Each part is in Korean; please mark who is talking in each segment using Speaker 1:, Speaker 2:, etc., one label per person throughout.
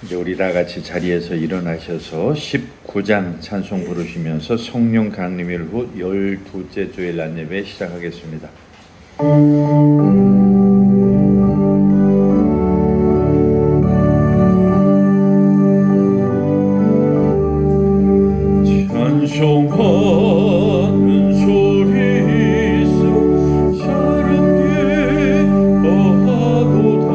Speaker 1: 이제 우리 다 같이 자리에서 일어나셔서 19장 찬송 부르시면서 성령 강림일 후 12째 주일 낮 예배 시작하겠습니다. 찬송하는 소리 있어 사랑에 어하도다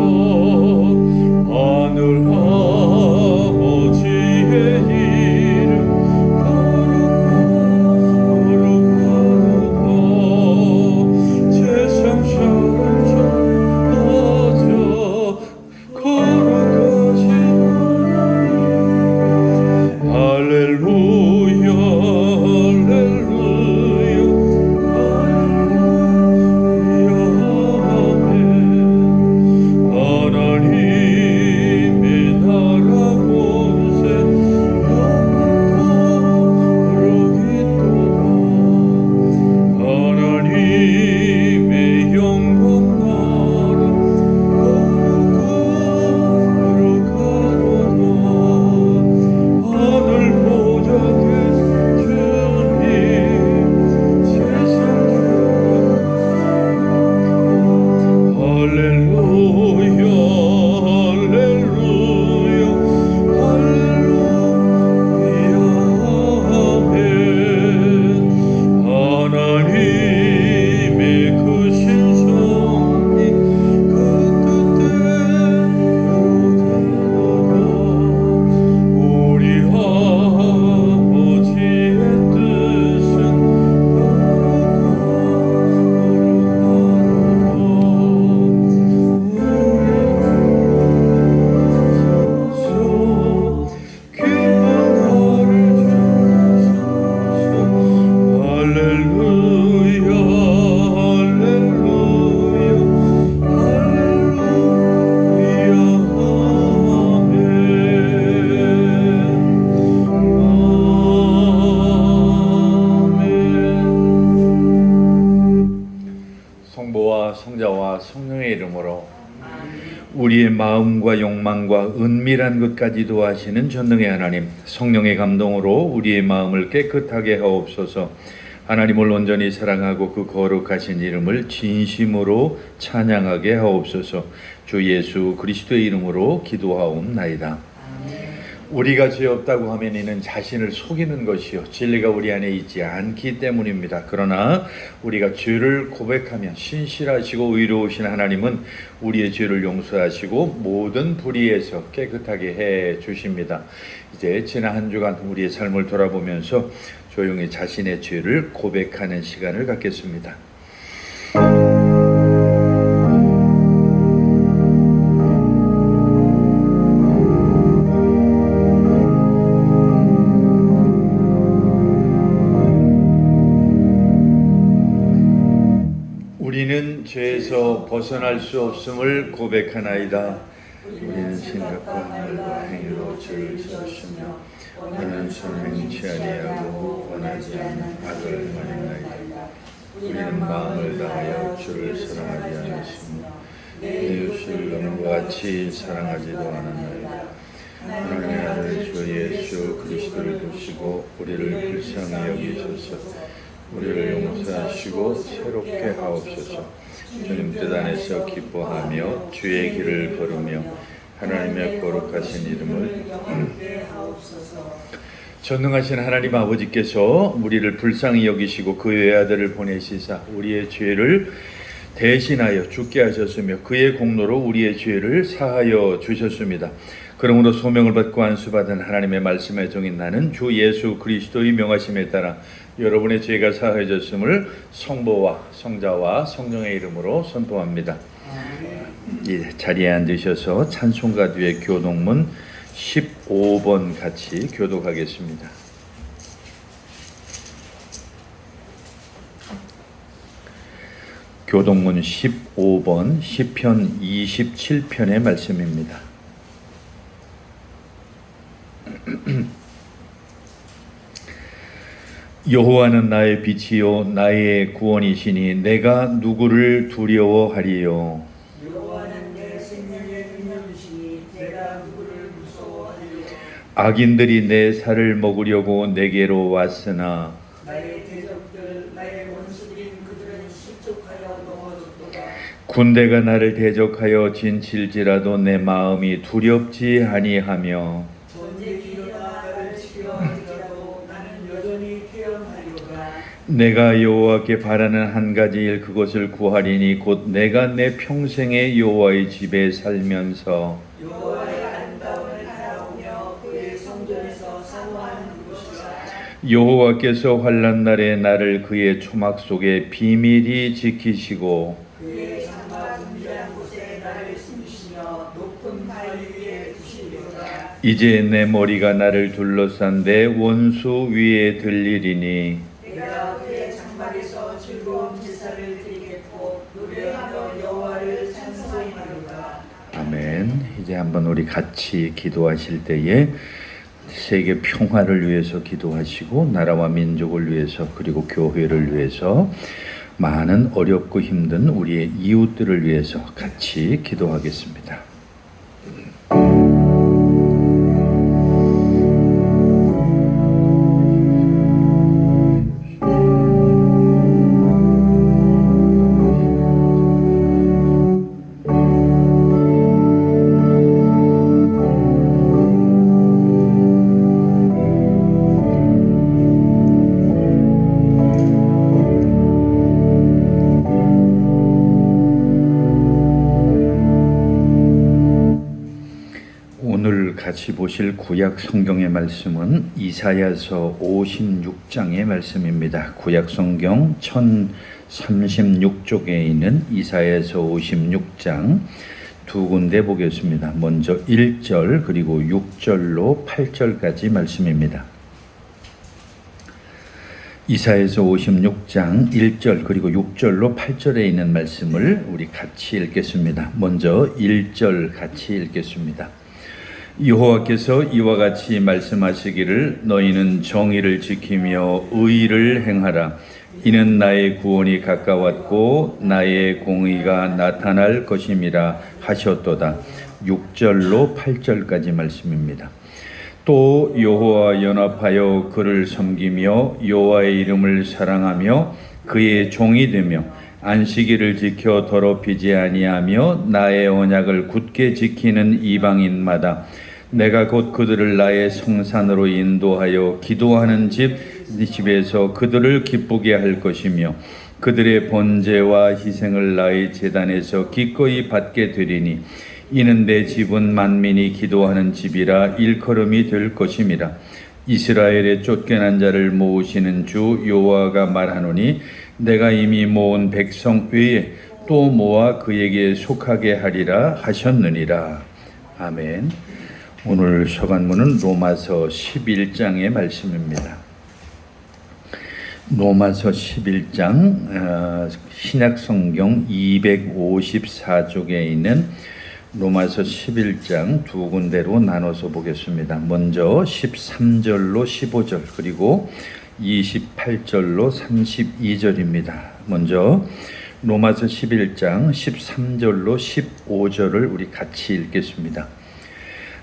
Speaker 1: 하늘 아버지의 이름 거룩하도다 세상 사람 전하자 거룩하신 하나님 할렐루야 성부와 성자와 성령의 이름으로 우리의 마음과 욕망과 은밀한 것까지도 아시는 전능의 하나님, 성령의 감동으로 우리의 마음을 깨끗하게 하옵소서. 하나님을 온전히 사랑하고 그 거룩하신 이름을 진심으로 찬양하게 하옵소서. 주 예수 그리스도의 이름으로 기도하옵나이다. 우리가 죄 없다고 하면 이는 자신을 속이는 것이요 진리가 우리 안에 있지 않기 때문입니다. 그러나 우리가 죄를 고백하면 신실하시고 의로우신 하나님은 우리의 죄를 용서하시고 모든 불의에서 깨끗하게 해 주십니다. 이제 지난 한 주간 우리의 삶을 돌아보면서 조용히 자신의 죄를 고백하는 시간을 갖겠습니다. 우리는 죄에서 벗어날 수 없음을 고백하나이다. 우리는 생각과 말과 행위로 죄를 지었으며 원하는 선을 행치 아니하고 원하지 않는 악을 행하였나이다. 우리는 마음을 다하여 주를 사랑하지 않았으며 내 이웃을 너무와 같이 사랑하지도 않았나이다. 하나님의 아들 주 예수 그리스도를 보시고 우리를 불쌍히 여기셔서 우리를 용서하시고 새롭게 하옵소서. 주님 뜻 안에서 기뻐하며 주의 길을 걸으며 하나님의 거룩하신 이름을 전능하신 하나님 아버지께서 우리를 불쌍히 여기시고 그 외아들을 보내시사 우리의 죄를 대신하여 죽게 하셨으며 그의 공로로 우리의 죄를 사하여 주셨습니다. 그러므로 소명을 받고 안수받은 하나님의 말씀의 종인 나는 주 예수 그리스도의 명하심에 따라 여러분의 죄가 사하여졌음을 성부와 성자와 성령의 이름으로 선포합니다. 자리에 앉으셔서 찬송가 뒤에 교독문 15번 같이 교독하겠습니다. 교독문 15번 시편 27편의 말씀입니다. 여호와는 나의 빛이요 나의 구원이시니 내가 누구를 두려워하리요.
Speaker 2: 여호와는 내 생명의 근원이시니
Speaker 1: 악인들이 내 살을 먹으려고 내게로 왔으나
Speaker 2: 나의 대적들 나의 원수들인 그들은 실족하여 넘어졌도다.
Speaker 1: 군대가 나를 대적하여 진칠지라도 내 마음이 두렵지 아니하며
Speaker 2: 전쟁이 일어나 나를 치려 할지라도 나는 여전히 태연하리로다.
Speaker 1: 내가 여호와께 바라는 한 가지 일 그것을 구하리니 곧 내가 내 평생에 여호와의 집에 살면서
Speaker 2: 여호와의 아름다움을 바라보며 그의 성전에서 사모하는 것이라.
Speaker 1: 여호와께서 환난 날에 나를 그의 초막 속에 비밀히 지키시고
Speaker 2: 그의 장막 은밀한 곳에 나를 숨기시며 높은 바위 위에 두시리로다.
Speaker 1: 이제 내 머리가 나를 둘러싼 내 원수 위에 들리리니
Speaker 2: 내가 그의 장막에서 즐거운 제사를 드리겠고 노래하며 여호와를 찬송하리로다.
Speaker 1: 아멘. 이제 한번 우리 같이 기도하실 때에 세계 평화를 위해서 기도하시고 나라와 민족을 위해서 그리고 교회를 위해서 많은 어렵고 힘든 우리의 이웃들을 위해서 같이 기도하겠습니다. 오늘 같이 보실 구약 성경의 말씀은 이사야서 56장의 말씀입니다. 구약 성경 1036쪽에 있는 이사야서 56장 두 군데 보겠습니다. 먼저 1절 그리고 6절로 8절까지 말씀입니다. 이사야서 56장 1절 그리고 6절로 8절에 있는 말씀을 우리 같이 읽겠습니다. 먼저 1절 같이 읽겠습니다. 여호와께서 이와 같이 말씀하시기를 너희는 정의를 지키며 의를 행하라. 이는 나의 구원이 가까웠고 나의 공의가 나타날 것임이라 하셨도다. 6절로 8절까지 말씀입니다. 또 여호와 연합하여 그를 섬기며 여호와의 이름을 사랑하며 그의 종이 되며 안식일을 지켜 더럽히지 아니하며 나의 언약을 굳게 지키는 이방인마다 내가 곧 그들을 나의 성산으로 인도하여 기도하는 집에서 그들을 기쁘게 할 것이며 그들의 번제와 희생을 나의 제단에서 기꺼이 받게 되리니 이는 내 집은 만민이 기도하는 집이라 일컬음이 될 것임이라. 이스라엘의 쫓겨난 자를 모으시는 주 여호와가 말하노니 내가 이미 모은 백성 외에 또 모아 그에게 속하게 하리라 하셨느니라. 아멘. 오늘 서간문은 로마서 11장의 말씀입니다. 로마서 11장 신약성경 254쪽에 있는 로마서 11장 두 군데로 나눠서 보겠습니다. 먼저 13절로 15절 그리고 28절로 32절입니다. 먼저 로마서 11장 13절로 15절을 우리 같이 읽겠습니다.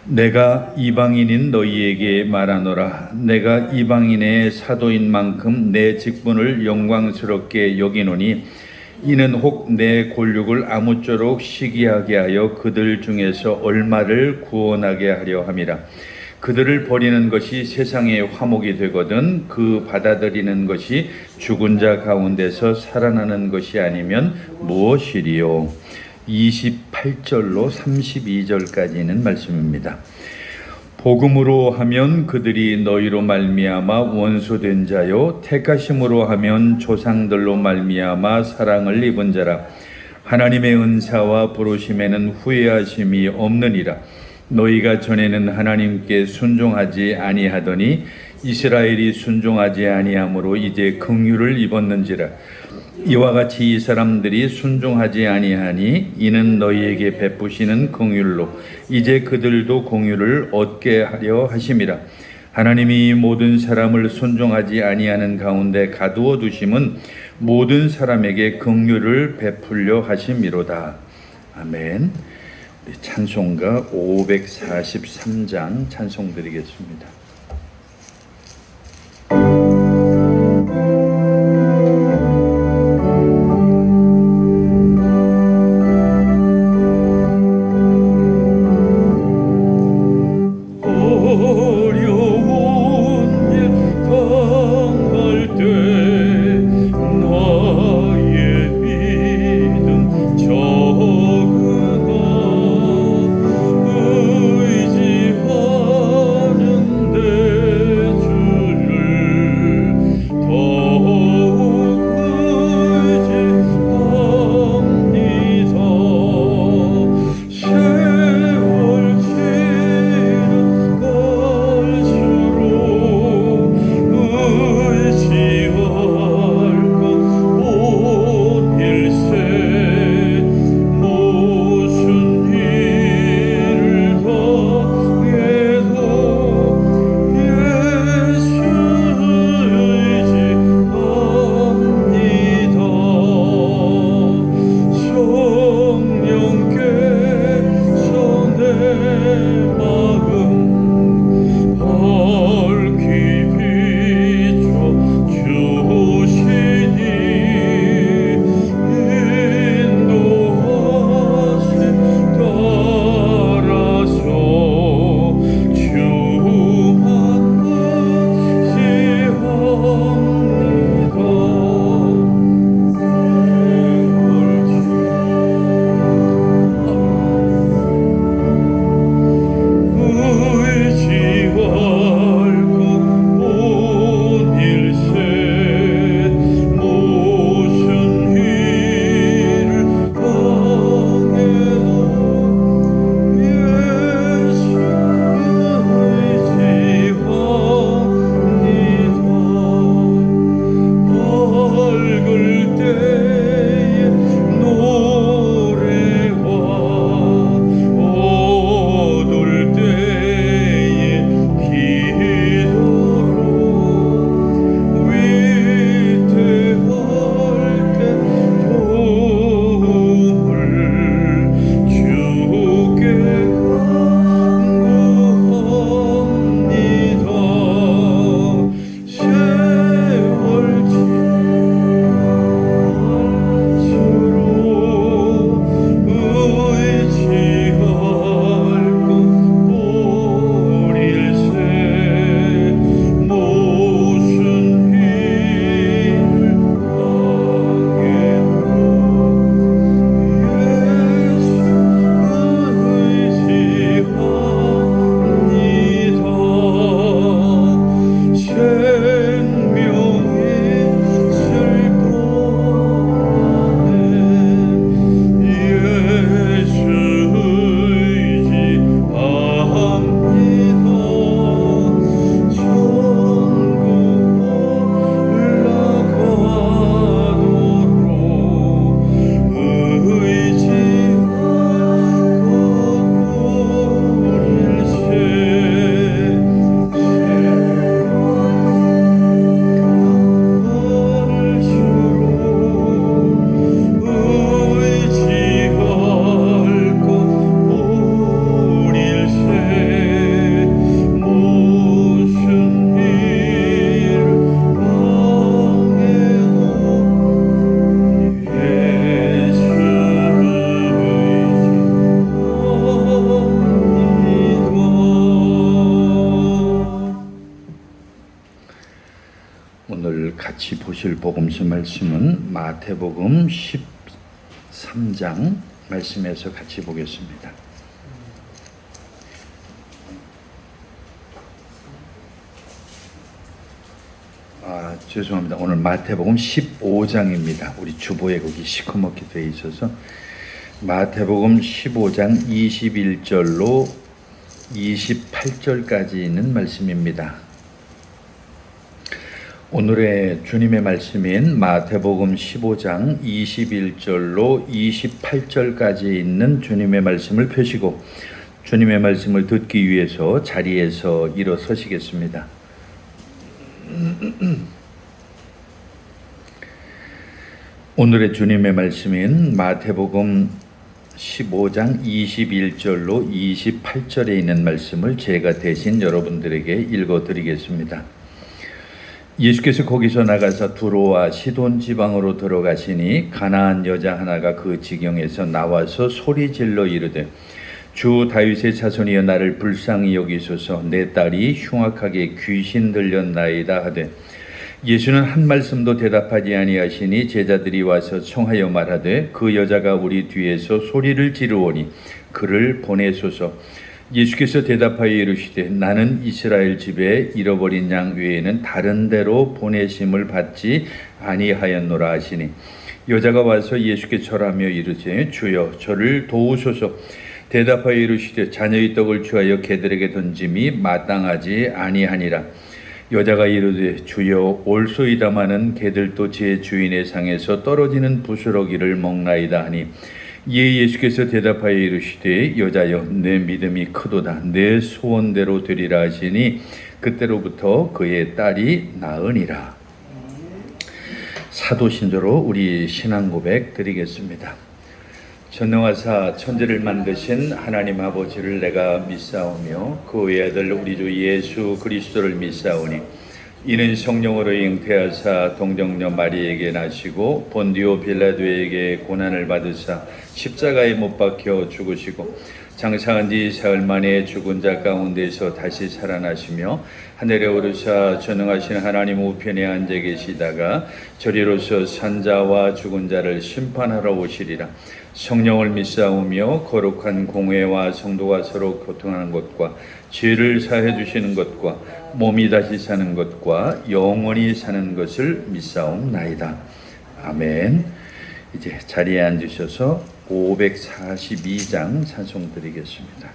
Speaker 1: 내가 이방인인 너희에게 말하노라. 내가 이방인의 사도인 만큼 내 직분을 영광스럽게 여기노니 이는 혹 내 권력을 아무쪼록 시기하게 하여 그들 중에서 얼마를 구원하게 하려 함이라. 그들을 버리는 것이 세상의 화목이 되거든 그 받아들이는 것이 죽은 자 가운데서 살아나는 것이 아니면 무엇이리요. 28절로 32절까지는 말씀입니다. 복음으로 하면 그들이 너희로 말미암아 원수된 자요 택하심으로 하면 조상들로 말미암아 사랑을 입은 자라. 하나님의 은사와 부르심에는 후회하심이 없느니라. 너희가 전에는 하나님께 순종하지 아니하더니 이스라엘이 순종하지 아니하므로 이제 긍휼을 입었는지라. 이와 같이 이 사람들이 순종하지 아니하니 이는 너희에게 베푸시는 긍휼로 이제 그들도 긍휼을 얻게 하려 하심이라. 하나님이 모든 사람을 순종하지 아니하는 가운데 가두어 두심은 모든 사람에게 긍휼을 베풀려 하심이로다. 아멘. 찬송가 543장 찬송 드리겠습니다. 오늘 같이 보실 복음서 말씀은 마태복음 13장 말씀에서 같이 보겠습니다. 죄송합니다. 오늘 마태복음 15장입니다. 우리 주보에 거기 시커멓게 되어 있어서 마태복음 15장 21절로 28절까지 있는 말씀입니다. 오늘의 주님의 말씀인 마태복음 15장 21절로 28절까지 있는 주님의 말씀을 펴시고 주님의 말씀을 듣기 위해서 자리에서 일어서시겠습니다. 오늘의 주님의 말씀인 마태복음 15장 21절로 28절에 있는 말씀을 제가 대신 여러분들에게 읽어드리겠습니다. 예수께서 거기서 나가서 두로와 시돈 지방으로 들어가시니 가나안 여자 하나가 그 지경에서 나와서 소리질러 이르되 주 다윗의 자손이여 나를 불쌍히 여기소서 내 딸이 흉악하게 귀신 들렸나이다 하되 예수는 한 말씀도 대답하지 아니하시니 제자들이 와서 청하여 말하되 그 여자가 우리 뒤에서 소리를 지르오니 그를 보내소서. 예수께서 대답하여 이르시되 나는 이스라엘 집에 잃어버린 양 외에는 다른 데로 보내심을 받지 아니하였노라 하시니 여자가 와서 예수께 절하며 이르되 주여 저를 도우소서. 대답하여 이르시되 자녀의 떡을 취하여 개들에게 던짐이 마땅하지 아니하니라. 여자가 이르되 주여 올소이다마는 개들도 제 주인의 상에서 떨어지는 부스러기를 먹나이다 하니 이에 예수께서 대답하여 이르시되 여자여 내 믿음이 크도다 내 소원대로 되리라 하시니 그때로부터 그의 딸이 나으니라. 사도신조로 우리 신앙 고백 드리겠습니다. 전능하사 천지를 만드신 하나님 아버지를 내가 믿사오며 그 외아들 우리 주 예수 그리스도를 믿사오니 이는 성령으로 잉태하사 동정녀 마리에게 나시고 본디오 빌라도에게 고난을 받으사 십자가에 못 박혀 죽으시고 장사한 지 사흘 만에 죽은 자 가운데서 다시 살아나시며 하늘에 오르사 전능하신 하나님 우편에 앉아 계시다가 저리로서 산자와 죽은 자를 심판하러 오시리라. 성령을 믿사오며 거룩한 공회와 성도가 서로 교통하는 것과 죄를 사해 주시는 것과 몸이 다시 사는 것과 영원히 사는 것을 믿사옵나이다. 아멘. 이제 자리에 앉으셔서 542장 찬송 드리겠습니다.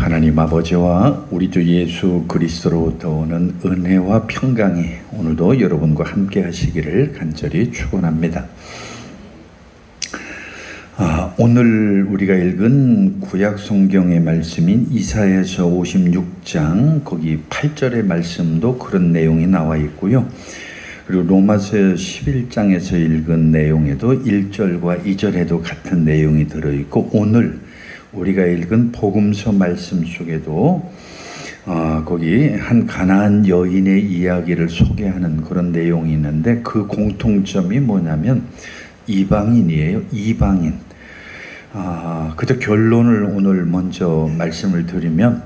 Speaker 1: 하나님 아버지와 우리 주 예수 그리스도로부터 오는 은혜와 평강이 오늘도 여러분과 함께 하시기를 간절히 축원합니다. 오늘 우리가 읽은 구약 성경의 말씀인 이사야서 56장 거기 8절의 말씀도 그런 내용이 나와 있고요. 그리고 로마서 11장에서 읽은 내용에도 1절과 2절에도 같은 내용이 들어있고, 오늘 우리가 읽은 복음서 말씀 속에도 거기 한 가나안 여인의 이야기를 소개하는 그런 내용이 있는데, 그 공통점이 뭐냐면 이방인이에요. 이방인. 그저 결론을 오늘 먼저 말씀을 드리면,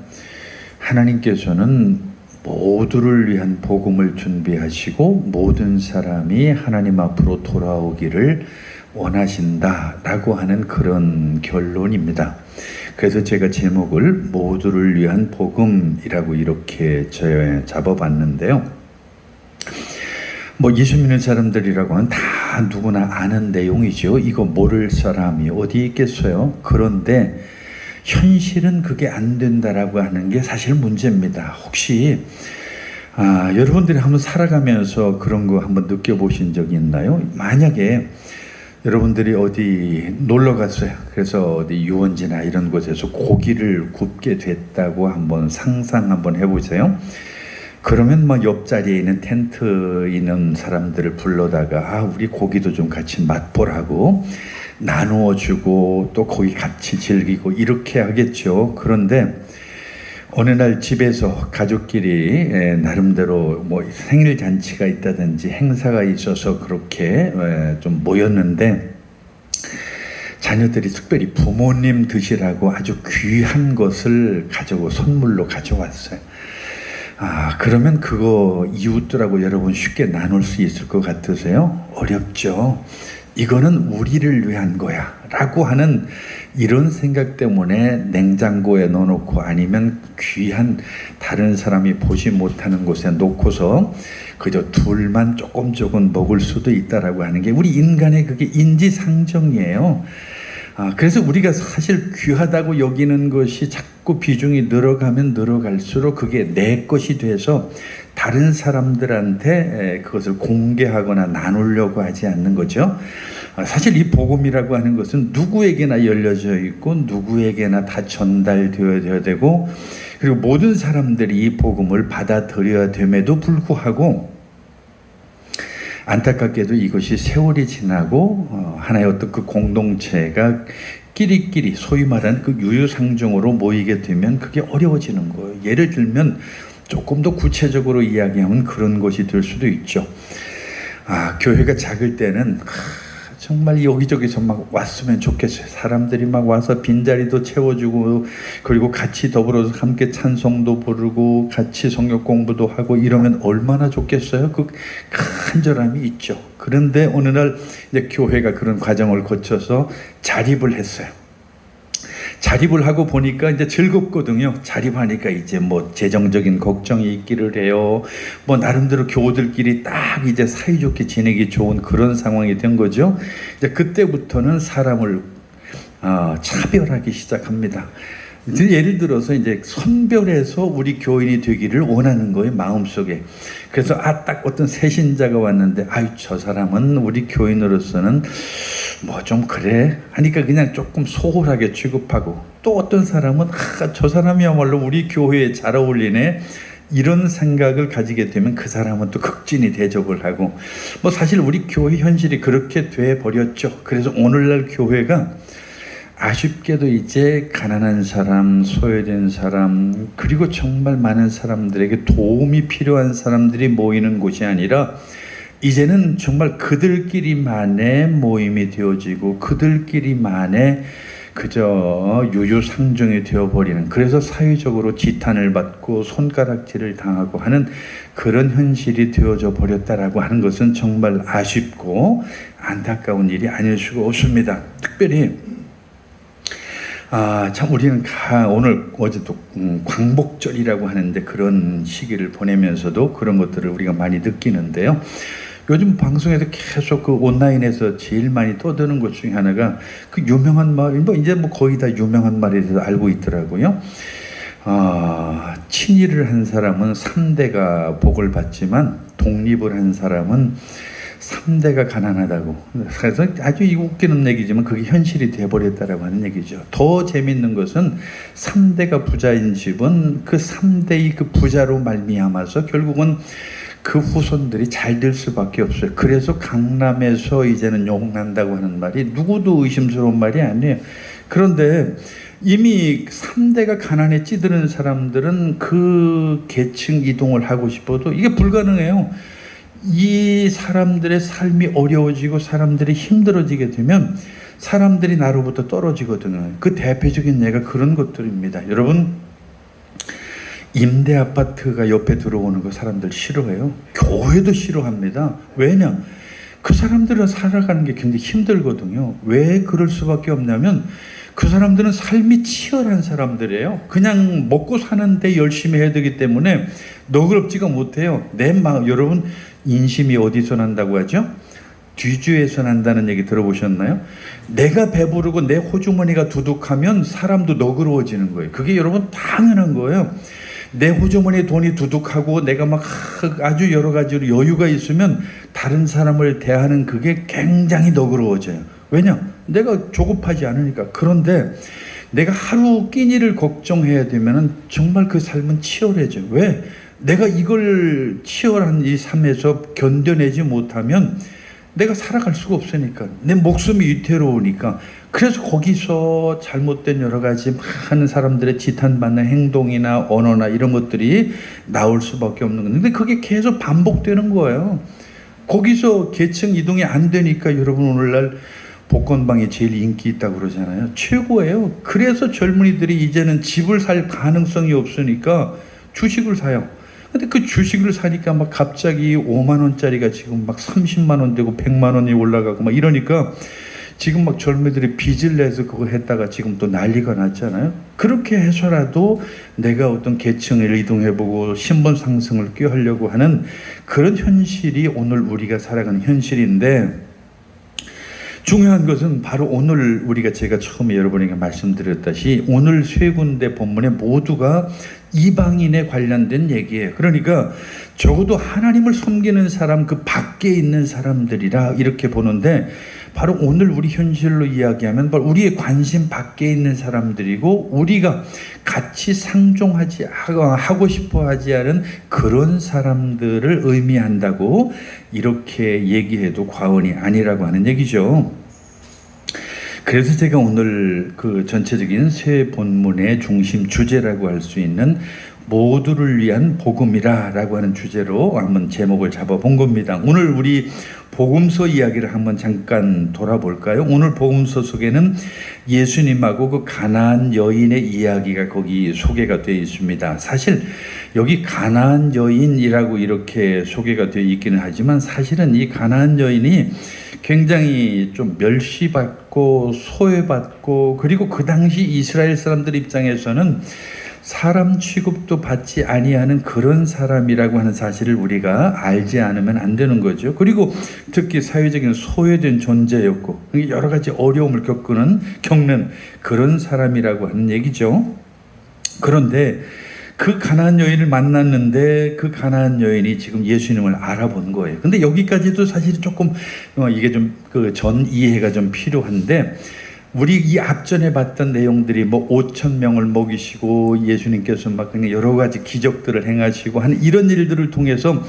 Speaker 1: 하나님께서는 모두를 위한 복음을 준비하시고 모든 사람이 하나님 앞으로 돌아오기를 원하신다라고 하는 그런 결론입니다. 그래서 제가 제목을 모두를 위한 복음이라고 이렇게 잡아봤는데요. 예수 믿는 사람들이라고 하면 다 누구나 아는 내용이죠. 이거 모를 사람이 어디 있겠어요? 그런데 현실은 그게 안 된다라고 하는 게 사실 문제입니다. 혹시 여러분들이 한번 살아가면서 그런 거 한번 느껴보신 적이 있나요? 만약에 여러분들이 어디 놀러 갔어요. 그래서 어디 유원지나 이런 곳에서 고기를 굽게 됐다고 한번 상상 한번 해보세요. 그러면 옆자리에 있는 텐트 있는 사람들을 불러다가 우리 고기도 좀 같이 맛보라고 나누어 주고 또 거기 같이 즐기고 이렇게 하겠죠. 그런데 어느 날 집에서 가족끼리 나름대로 생일 잔치가 있다든지 행사가 있어서 그렇게 좀 모였는데, 자녀들이 특별히 부모님 드시라고 아주 귀한 것을 선물로 가져왔어요. 그러면 그거 이웃들하고 여러분 쉽게 나눌 수 있을 것 같으세요? 어렵죠. 이거는 우리를 위한 거야 라고 하는 이런 생각 때문에 냉장고에 넣어놓고 아니면 귀한 다른 사람이 보지 못하는 곳에 놓고서 그저 둘만 조금 먹을 수도 있다라고 하는 게 우리 인간의 그게 인지상정이에요. 그래서 우리가 사실 귀하다고 여기는 것이 자꾸 비중이 늘어가면 늘어갈수록 그게 내 것이 돼서 다른 사람들한테 그것을 공개하거나 나누려고 하지 않는 거죠. 사실 이 복음이라고 하는 것은 누구에게나 열려져 있고 누구에게나 다 전달되어야 되고, 그리고 모든 사람들이 이 복음을 받아들여야 됨에도 불구하고 안타깝게도 이것이 세월이 지나고 하나의 어떤 그 공동체가 끼리끼리 소위 말하는 그 유유상종으로 모이게 되면 그게 어려워지는 거예요. 예를 들면 조금 더 구체적으로 이야기하면 그런 것이 될 수도 있죠. 교회가 작을 때는 정말 여기저기서 막 왔으면 좋겠어요. 사람들이 막 와서 빈자리도 채워주고, 그리고 같이 더불어서 함께 찬송도 부르고 같이 성경 공부도 하고 이러면 얼마나 좋겠어요. 그 간절함이 있죠. 그런데 어느 날 이제 교회가 그런 과정을 거쳐서 자립을 했어요. 자립을 하고 보니까 이제 즐겁거든요. 자립하니까 이제 재정적인 걱정이 있기를 해요. 나름대로 교우들끼리 딱 이제 사이좋게 지내기 좋은 그런 상황이 된 거죠. 이제 그때부터는 사람을 차별하기 시작합니다. 예를 들어서 이제 선별해서 우리 교인이 되기를 원하는 거예요, 마음속에. 그래서 딱 어떤 새신자가 왔는데 저 사람은 우리 교인으로서는 좀 그래 하니까 그냥 조금 소홀하게 취급하고, 또 어떤 사람은 저 사람이야말로 우리 교회에 잘 어울리네 이런 생각을 가지게 되면 그 사람은 또 극진히 대접을 하고, 사실 우리 교회 현실이 그렇게 돼 버렸죠. 그래서 오늘날 교회가 아쉽게도 이제 가난한 사람, 소외된 사람, 그리고 정말 많은 사람들에게 도움이 필요한 사람들이 모이는 곳이 아니라 이제는 정말 그들끼리만의 모임이 되어지고 그들끼리만의 그저 유유상종이 되어버리는, 그래서 사회적으로 지탄을 받고 손가락질을 당하고 하는 그런 현실이 되어져 버렸다라고 하는 것은 정말 아쉽고 안타까운 일이 아닐 수가 없습니다. 특별히 참 우리는 어제도 광복절이라고 하는데 그런 시기를 보내면서도 그런 것들을 우리가 많이 느끼는데요. 요즘 방송에서 계속 그 온라인에서 제일 많이 떠드는 것 중에 하나가 그 유명한 말, 이제 거의 다 유명한 말이라서 알고 있더라고요. 친일을 한 사람은 3대가 복을 받지만 독립을 한 사람은 3대가 가난하다고. 그래서 아주 웃기는 얘기지만 그게 현실이 돼버렸다라고 하는 얘기죠. 더 재밌는 것은 3대가 부자인 집은 그 3대의 그 부자로 말미암아서 결국은 그 후손들이 잘 될 수밖에 없어요. 그래서 강남에서 이제는 욕난다고 하는 말이 누구도 의심스러운 말이 아니에요. 그런데 이미 3대가 가난에 찌드는 사람들은 그 계층 이동을 하고 싶어도 이게 불가능해요. 이 사람들의 삶이 어려워지고 사람들이 힘들어지게 되면 사람들이 나로부터 떨어지거든요. 그 대표적인 예가 그런 것들입니다. 여러분, 임대 아파트가 옆에 들어오는 거 사람들 싫어해요. 교회도 싫어합니다. 왜냐? 그 사람들은 살아가는 게 굉장히 힘들거든요. 왜 그럴 수밖에 없냐면 그 사람들은 삶이 치열한 사람들이에요. 그냥 먹고 사는데 열심히 해야 되기 때문에 너그럽지가 못해요. 내 마음, 여러분, 인심이 어디서 난다고 하죠? 뒤주에서 난다는 얘기 들어보셨나요? 내가 배부르고 내 호주머니가 두둑하면 사람도 너그러워지는 거예요. 그게 여러분 당연한 거예요. 내 호주머니에 돈이 두둑하고 내가 막 아주 여러 가지로 여유가 있으면 다른 사람을 대하는 그게 굉장히 너그러워져요. 왜냐? 내가 조급하지 않으니까. 그런데 내가 하루 끼니를 걱정해야 되면 정말 그 삶은 치열해져요. 왜? 내가 이걸 치열한 이 삶에서 견뎌내지 못하면 내가 살아갈 수가 없으니까. 내 목숨이 위태로우니까. 그래서 거기서 잘못된 여러 가지 많은 사람들의 지탄받는 행동이나 언어나 이런 것들이 나올 수밖에 없는 건데, 근데 그게 계속 반복되는 거예요. 거기서 계층 이동이 안 되니까 여러분 오늘날 복권방이 제일 인기 있다고 그러잖아요. 최고예요. 그래서 젊은이들이 이제는 집을 살 가능성이 없으니까 주식을 사요. 근데 그 주식을 사니까 막 갑자기 5만 원짜리가 지금 막 30만 원 되고 100만 원이 올라가고 막 이러니까 지금 막 젊은이들이 빚을 내서 그거 했다가 지금 또 난리가 났잖아요. 그렇게 해서라도 내가 어떤 계층을 이동해보고 신분 상승을 꾀하려고 하는 그런 현실이 오늘 우리가 살아가는 현실인데, 중요한 것은 바로 오늘 우리가 제가 처음에 여러분에게 말씀드렸다시피 오늘 세 군데 본문에 모두가 이방인에 관련된 얘기예요. 그러니까 적어도 하나님을 섬기는 사람 그 밖에 있는 사람들이라 이렇게 보는데, 바로 오늘 우리 현실로 이야기하면 바로 우리의 관심 밖에 있는 사람들이고 우리가 같이 상종하지 하고 싶어 하지 않은 그런 사람들을 의미한다고 이렇게 얘기해도 과언이 아니라고 하는 얘기죠. 그래서 제가 오늘 그 전체적인 새 본문의 중심 주제라고 할 수 있는 모두를 위한 복음이라 라고 하는 주제로 한번 제목을 잡아본 겁니다. 오늘 우리 복음서 이야기를 한번 잠깐 돌아볼까요? 오늘 복음서 속에는 예수님하고 그 가나안 여인의 이야기가 거기 소개가 되어 있습니다. 사실 여기 가나안 여인이라고 이렇게 소개가 되어 있기는 하지만 사실은 이 가나안 여인이 굉장히 좀 멸시받고 소외받고, 그리고 그 당시 이스라엘 사람들 입장에서는 사람 취급도 받지 아니하는 그런 사람이라고 하는 사실을 우리가 알지 않으면 안 되는 거죠. 그리고 특히 사회적인 소외된 존재였고 여러 가지 어려움을 겪는 그런 사람이라고 하는 얘기죠. 그런데 그 가나안 여인을 만났는데 그 가나안 여인이 지금 예수님을 알아본 거예요. 근데 여기까지도 사실 조금 이게 좀 그 전 이해가 좀 필요한데, 우리 이 앞전에 봤던 내용들이 뭐 5,000명을 먹이시고 예수님께서 막 그냥 여러 가지 기적들을 행하시고 하는 이런 일들을 통해서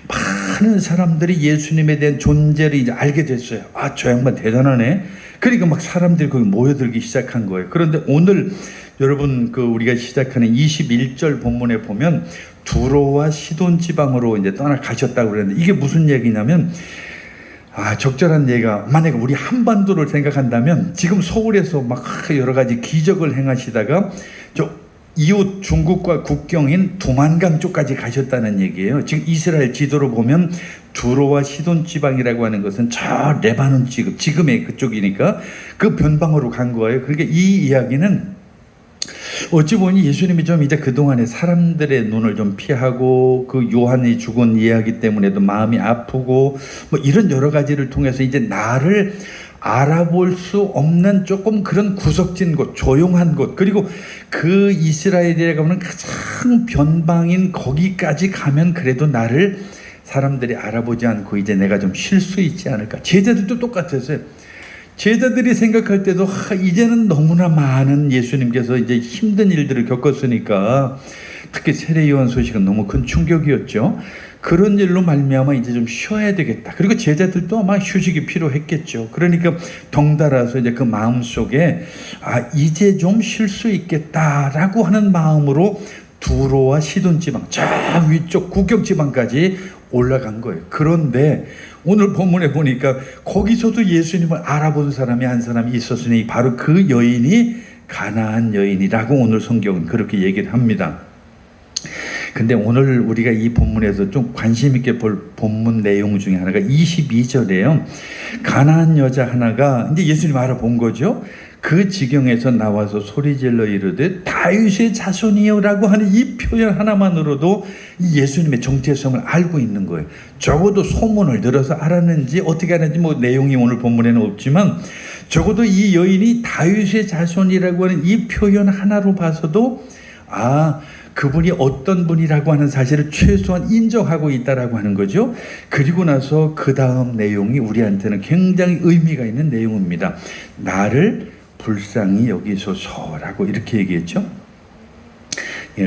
Speaker 1: 많은 사람들이 예수님에 대한 존재를 이제 알게 됐어요. 아, 저 양반 대단하네. 그러니까 막 사람들이 거기 모여들기 시작한 거예요. 그런데 오늘 여러분 그 우리가 시작하는 21절 본문에 보면 두로와 시돈 지방으로 이제 떠나가셨다고 그랬는데, 이게 무슨 얘기냐면, 적절한 얘기가, 만약에 우리 한반도를 생각한다면 지금 서울에서 막 여러 가지 기적을 행하시다가 저 이웃 중국과 국경인 두만강 쪽까지 가셨다는 얘기예요. 지금 이스라엘 지도로 보면 두로와 시돈 지방이라고 하는 것은 저 레바논 지금의 그쪽이니까 그 변방으로 간 거예요. 그러니까 이 이야기는 어찌 보니 예수님이 좀 이제 그동안에 사람들의 눈을 좀 피하고 그 요한이 죽은 이야기 때문에도 마음이 아프고 뭐 이런 여러 가지를 통해서 이제 나를 알아볼 수 없는 조금 그런 구석진 곳, 조용한 곳, 그리고 그 이스라엘에 가면 가장 변방인 거기까지 가면 그래도 나를 사람들이 알아보지 않고 이제 내가 좀 쉴 수 있지 않을까. 제자들도 똑같았어요. 제자들이 생각할 때도 이제는 너무나 많은 예수님께서 이제 힘든 일들을 겪었으니까, 특히 세례 요한 소식은 너무 큰 충격이었죠. 그런 일로 말미암아 이제 좀 쉬어야 되겠다. 그리고 제자들도 아마 휴식이 필요했겠죠. 그러니까 덩달아서 이제 그 마음 속에 이제 좀 쉴 수 있겠다라고 하는 마음으로 두로와 시돈 지방, 저 위쪽 국경 지방까지 올라간 거예요. 그런데 오늘 본문에 보니까 거기서도 예수님을 알아본 사람이 한 사람이 있었으니 바로 그 여인이 가나안 여인이라고 오늘 성경은 그렇게 얘기를 합니다. 근데 오늘 우리가 이 본문에서 좀 관심 있게 볼 본문 내용 중에 하나가 22절에요. 가나안 여자 하나가 이제 예수님 알아본 거죠. 그 지경에서 나와서 소리질러 이르되 다윗의 자손이요라고 하는 이 표현 하나만으로도 예수님의 정체성을 알고 있는 거예요. 적어도 소문을 들어서 알았는지 어떻게 알았는지 뭐 내용이 오늘 본문에는 없지만, 적어도 이 여인이 다윗의 자손이라고 하는 이 표현 하나로 봐서도 그분이 어떤 분이라고 하는 사실을 최소한 인정하고 있다라고 하는 거죠. 그리고 나서 그 다음 내용이 우리한테는 굉장히 의미가 있는 내용입니다. 나를 불쌍히 여기소서라고 이렇게 얘기했죠.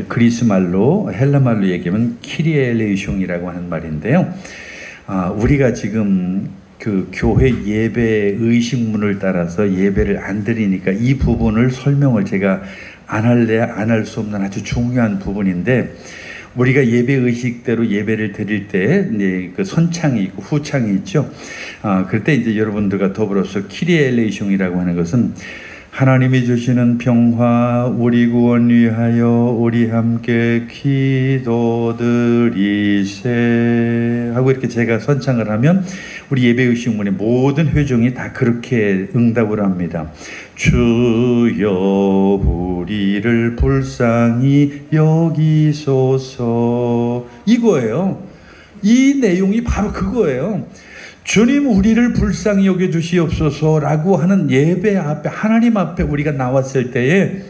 Speaker 1: 그리스 말로, 헬라 말로 얘기하면 키리엘레이숑이라고 하는 말인데요. 우리가 지금 그 교회 예배 의식문을 따라서 예배를 안 드리니까 이 부분을 설명을 제가 안 할 수 없는 아주 중요한 부분인데, 우리가 예배 의식대로 예배를 드릴 때 그 선창이 있고 후창이 있죠. 그럴 때 이제 여러분들과 더불어서 키리엘레이숑이라고 하는 것은 하나님이 주시는 평화 우리 구원 위하여 우리 함께 기도드리세 하고 이렇게 제가 선창을 하면 우리 예배 의식문의 모든 회중이 다 그렇게 응답을 합니다. 주여 우리를 불쌍히 여기소서, 이거예요. 이 내용이 바로 그거예요. 주님 우리를 불쌍히 여겨주시옵소서라고 하는 예배 앞에, 하나님 앞에 우리가 나왔을 때에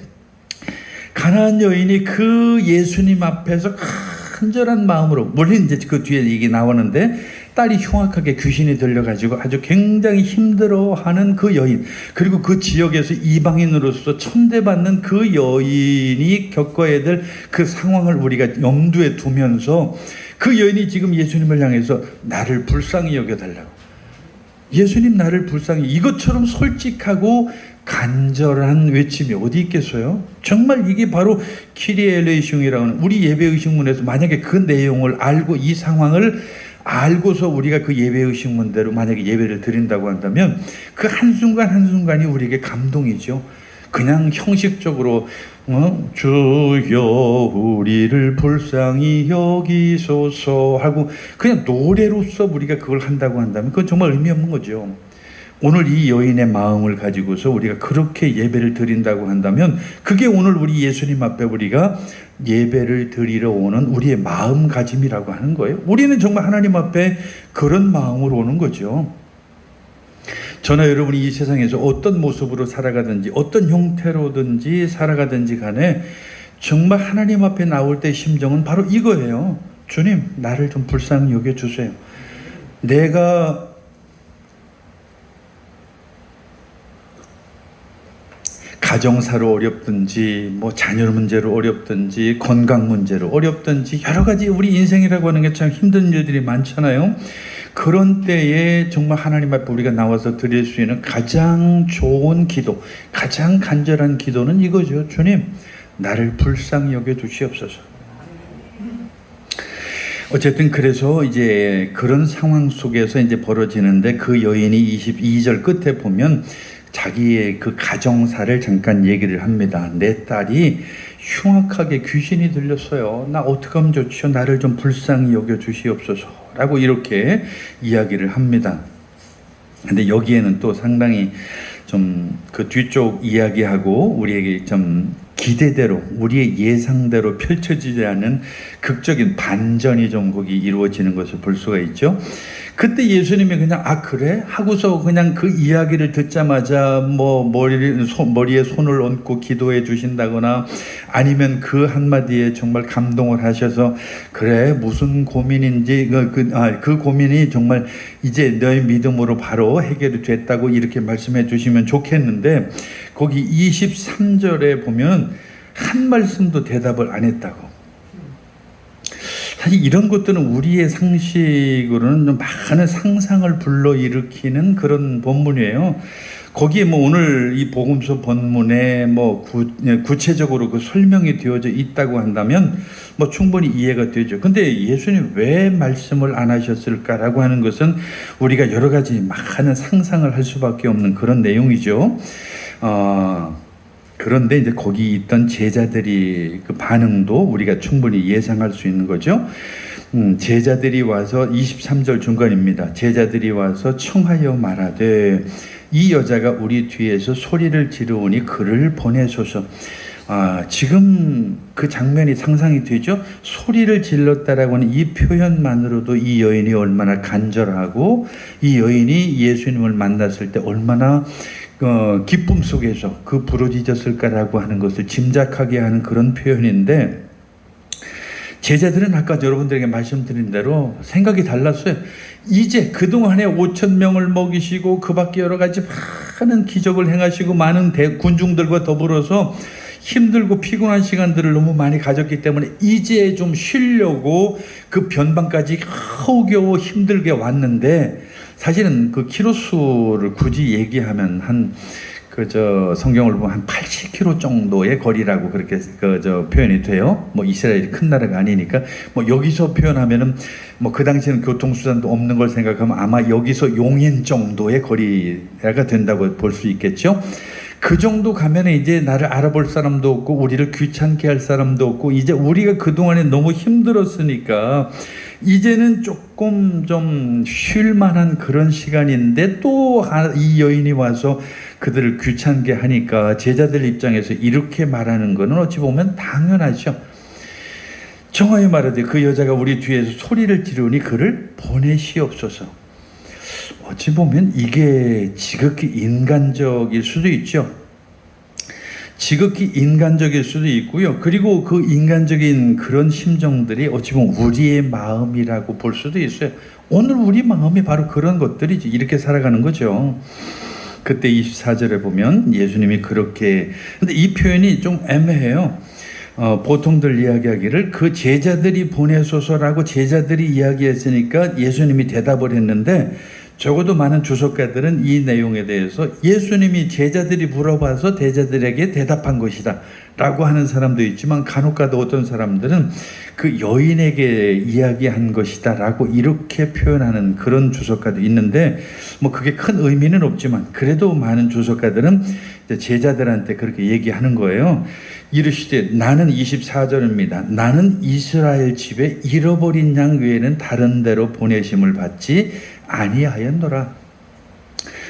Speaker 1: 가나안 여인이 그 예수님 앞에서 간절한 마음으로, 물론 이제 그 뒤에 얘기 나오는데 딸이 흉악하게 귀신이 들려가지고 아주 굉장히 힘들어하는 그 여인, 그리고 그 지역에서 이방인으로서 천대받는 그 여인이 겪어야 될 그 상황을 우리가 염두에 두면서 그 여인이 지금 예수님을 향해서 나를 불쌍히 여겨달라고, 예수님 나를 불쌍히, 이것처럼 솔직하고 간절한 외침이 어디 있겠어요? 정말 이게 바로 키리엘레이숑이라는, 우리 예배 의식문에서 만약에 그 내용을 알고 이 상황을 알고서 우리가 그 예배 의식문대로 만약에 예배를 드린다고 한다면 그 한순간 한순간이 우리에게 감동이죠. 그냥 형식적으로 주여 우리를 불쌍히 여기소서 하고 그냥 노래로서 우리가 그걸 한다고 한다면 그건 정말 의미 없는 거죠. 오늘 이 여인의 마음을 가지고서 우리가 그렇게 예배를 드린다고 한다면 그게 오늘 우리 예수님 앞에 우리가 예배를 드리러 오는 우리의 마음가짐이라고 하는 거예요. 우리는 정말 하나님 앞에 그런 마음으로 오는 거죠. 저나 여러분이 이 세상에서 어떤 모습으로 살아가든지 어떤 형태로든지 살아가든지 간에 정말 하나님 앞에 나올 때 심정은 바로 이거예요. 주님 나를 좀 불쌍히 여겨주세요. 내가 가정사로 어렵든지 뭐 자녀 문제로 어렵든지 건강 문제로 어렵든지 여러 가지 우리 인생이라고 하는 게 참 힘든 일들이 많잖아요. 그런 때에 정말 하나님 앞에 우리가 나와서 드릴 수 있는 가장 좋은 기도, 가장 간절한 기도는 이거죠. 주님 나를 불쌍히 여겨 주시옵소서. 어쨌든 그래서 이제 그런 상황 속에서 이제 벌어지는데 그 여인이 22절 끝에 보면 자기의 그 가정사를 잠깐 얘기를 합니다. 내 딸이 흉악하게 귀신이 들렸어요. 나 어떻게 하면 좋죠? 나를 좀 불쌍히 여겨 주시옵소서 라고 이렇게 이야기를 합니다. 근데 여기에는 또 상당히 좀 그 뒤쪽 이야기하고 우리에게 좀 기대대로 우리의 예상대로 펼쳐지지 않은 극적인 반전이 좀 거기 이루어지는 것을 볼 수가 있죠. 그때 예수님이 그냥 그래? 하고서 그냥 그 이야기를 듣자마자 뭐 머리에 손을 얹고 기도해 주신다거나 아니면 그 한마디에 정말 감동을 하셔서 그래 무슨 고민인지 그 고민이 정말 이제 너의 믿음으로 바로 해결이 됐다고 이렇게 말씀해 주시면 좋겠는데 거기 23절에 보면 한 말씀도 대답을 안 했다고. 사실 이런 것들은 우리의 상식으로는 좀 많은 상상을 불러일으키는 그런 본문이에요. 거기에 뭐 오늘 이 복음서 본문에 뭐 구체적으로 그 설명이 되어져 있다고 한다면 뭐 충분히 이해가 되죠. 근데 예수님 왜 말씀을 안 하셨을까라고 하는 것은 우리가 여러 가지 많은 상상을 할 수밖에 없는 그런 내용이죠. 그런데 이제 거기 있던 제자들이 그 반응도 우리가 충분히 예상할 수 있는 거죠. 제자들이 와서 23절 중간입니다. 제자들이 와서 청하여 말하되 이 여자가 우리 뒤에서 소리를 지르오니 그를 보내소서. 지금 그 장면이 상상이 되죠. 소리를 질렀다라고 하는 이 표현만으로도 이 여인이 얼마나 간절하고 이 여인이 예수님을 만났을 때 얼마나 기쁨 속에서 그 부러지셨을까라고 하는 것을 짐작하게 하는 그런 표현인데 제자들은 아까 여러분들에게 말씀드린 대로 생각이 달랐어요. 이제 그동안에 5,000명을 먹이시고 그 밖에 여러 가지 많은 기적을 행하시고 많은 군중들과 더불어서 힘들고 피곤한 시간들을 너무 많이 가졌기 때문에 이제 좀 쉬려고 그 변방까지 겨우겨우 힘들게 왔는데 사실은 그 키로수를 굳이 얘기하면 성경을 보면 한 80km 정도의 거리라고 그렇게 표현이 돼요. 뭐 이스라엘이 큰 나라가 아니니까 뭐 여기서 표현하면은 뭐 그 당시에는 교통수단도 없는 걸 생각하면 아마 여기서 용인 정도의 거리가 된다고 볼 수 있겠죠. 그 정도 가면 이제 나를 알아볼 사람도 없고 우리를 귀찮게 할 사람도 없고 이제 우리가 그동안에 너무 힘들었으니까 이제는 조금 좀 쉴 만한 그런 시간인데 또 이 여인이 와서 그들을 귀찮게 하니까 제자들 입장에서 이렇게 말하는 것은 어찌 보면 당연하죠. 청하여 말하되 그 여자가 우리 뒤에서 소리를 지르니 그를 보내시옵소서. 어찌 보면 이게 지극히 인간적일 수도 있죠. 지극히 인간적일 수도 있고요. 그리고 그 인간적인 그런 심정들이 어찌 보면 우리의 마음이라고 볼 수도 있어요. 오늘 우리 마음이 바로 그런 것들이지. 이렇게 살아가는 거죠. 그때 24절에 보면 예수님이 그렇게, 근데 이 표현이 좀 애매해요. 보통들 이야기하기를 그 제자들이 보내소서라고 제자들이 이야기했으니까 예수님이 대답을 했는데 적어도 많은 주석가들은 이 내용에 대해서 예수님이 제자들이 물어봐서 제자들에게 대답한 것이다 라고 하는 사람도 있지만 간혹가다 어떤 사람들은 그 여인에게 이야기한 것이다 라고 이렇게 표현하는 그런 주석가도 있는데 뭐 그게 큰 의미는 없지만 그래도 많은 주석가들은 제자들한테 그렇게 얘기하는 거예요. 이르시되 나는 24절입니다. 나는 이스라엘 집에 잃어버린 양 외에는 다른 데로 보내심을 받지 아니하였노라.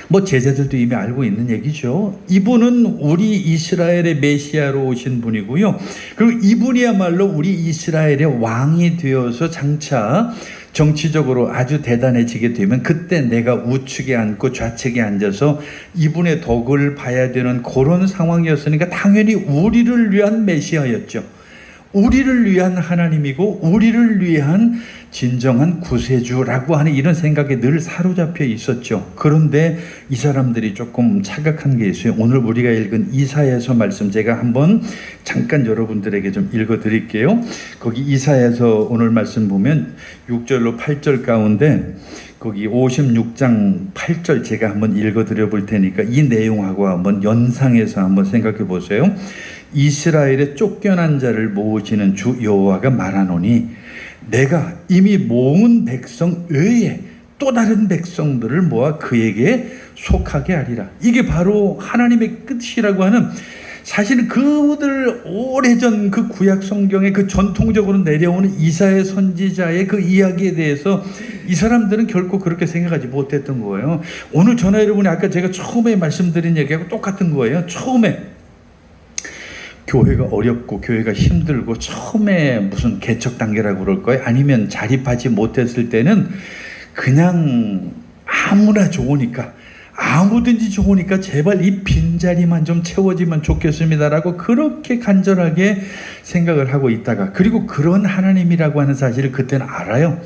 Speaker 1: 뭐 제자들도 이미 알고 있는 얘기죠. 이분은 우리 이스라엘의 메시아로 오신 분이고요. 그리고 이분이야말로 우리 이스라엘의 왕이 되어서 장차 정치적으로 아주 대단해지게 되면 그때 내가 우측에 앉고 좌측에 앉아서 이분의 덕을 봐야 되는 그런 상황이었으니까 당연히 우리를 위한 메시아였죠. 우리를 위한 하나님이고 우리를 위한 진정한 구세주라고 하는 이런 생각에 늘 사로잡혀 있었죠. 그런데 이 사람들이 조금 착각한 게 있어요. 오늘 우리가 읽은 이사야서 말씀 제가 한번 잠깐 여러분들에게 좀 읽어 드릴게요. 거기 이사야서 오늘 말씀 보면 6절로 8절 가운데 거기 56장 8절 제가 한번 읽어 드려 볼 테니까 이 내용하고 한번 연상해서 한번 생각해 보세요. 이스라엘의 쫓겨난 자를 모으시는 주 여호와가 말하노니 내가 이미 모은 백성 외에 또 다른 백성들을 모아 그에게 속하게 하리라. 이게 바로 하나님의 뜻이라고 하는, 사실은 그들 오래전 그 구약 성경에 그 전통적으로 내려오는 이사야 선지자의 그 이야기에 대해서 이 사람들은 결코 그렇게 생각하지 못했던 거예요. 오늘 저나 여러분이 아까 제가 처음에 말씀드린 얘기하고 똑같은 거예요. 처음에 교회가 어렵고 교회가 힘들고 처음에 무슨 개척 단계라고 그럴 거예요. 아니면 자립하지 못했을 때는 그냥 아무나 좋으니까, 아무든지 좋으니까 제발 이 빈자리만 좀 채워지면 좋겠습니다라고 그렇게 간절하게 생각을 하고 있다가, 그리고 그런 하나님이라고 하는 사실을 그때는 알아요.